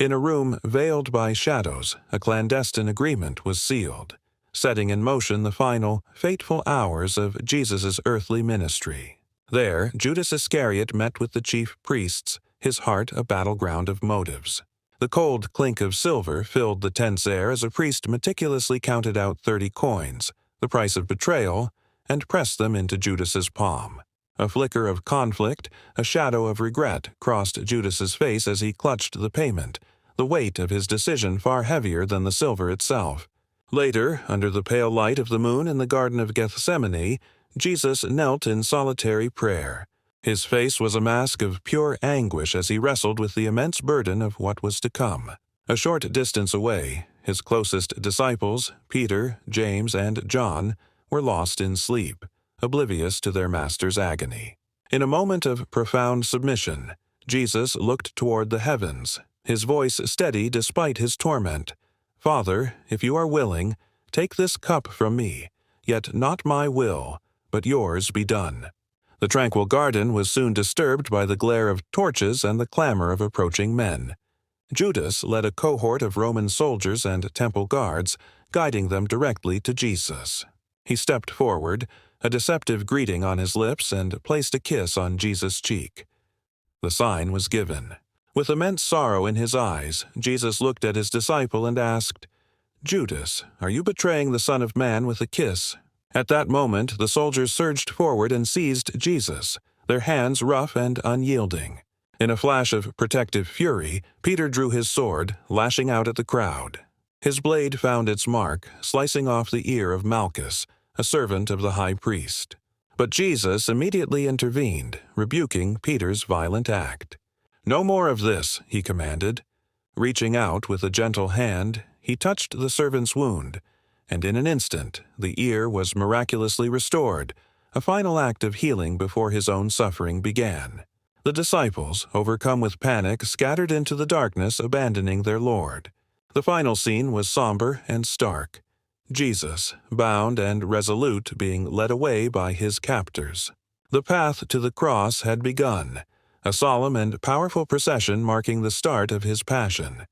In a room veiled by shadows, a clandestine agreement was sealed, setting in motion the final, fateful hours of Jesus' earthly ministry. There, Judas Iscariot met with the chief priests, his heart a battleground of motives. The cold clink of silver filled the tense air as a priest meticulously counted out 30 coins, the price of betrayal, and pressed them into Judas's palm. A flicker of conflict, a shadow of regret crossed Judas's face as he clutched the payment, the weight of his decision far heavier than the silver itself. Later, under the pale light of the moon in the Garden of Gethsemane, Jesus knelt in solitary prayer. His face was a mask of pure anguish as he wrestled with the immense burden of what was to come. A short distance away, his closest disciples, Peter, James, and John, were lost in sleep, oblivious to their master's agony. In a moment of profound submission, Jesus looked toward the heavens, his voice steady despite his torment. "Father, if you are willing, take this cup from me, yet not my will, but yours be done." The tranquil garden was soon disturbed by the glare of torches and the clamor of approaching men. Judas led a cohort of Roman soldiers and temple guards, guiding them directly to Jesus. He stepped forward, a deceptive greeting on his lips, and placed a kiss on Jesus' cheek. The sign was given. With immense sorrow in his eyes, Jesus looked at his disciple and asked, "Judas, are you betraying the Son of Man with a kiss?" At that moment, the soldiers surged forward and seized Jesus, their hands rough and unyielding. In a flash of protective fury, Peter drew his sword, lashing out at the crowd. His blade found its mark, slicing off the ear of Malchus, a servant of the high priest. But Jesus immediately intervened, rebuking Peter's violent act. "No more of this," he commanded. Reaching out with a gentle hand, he touched the servant's wound, and in an instant the ear was miraculously restored, a final act of healing before his own suffering began. The disciples, overcome with panic, scattered into the darkness, abandoning their Lord. The final scene was somber and stark. Jesus, bound and resolute, being led away by his captors. The path to the cross had begun, a solemn and powerful procession marking the start of his passion.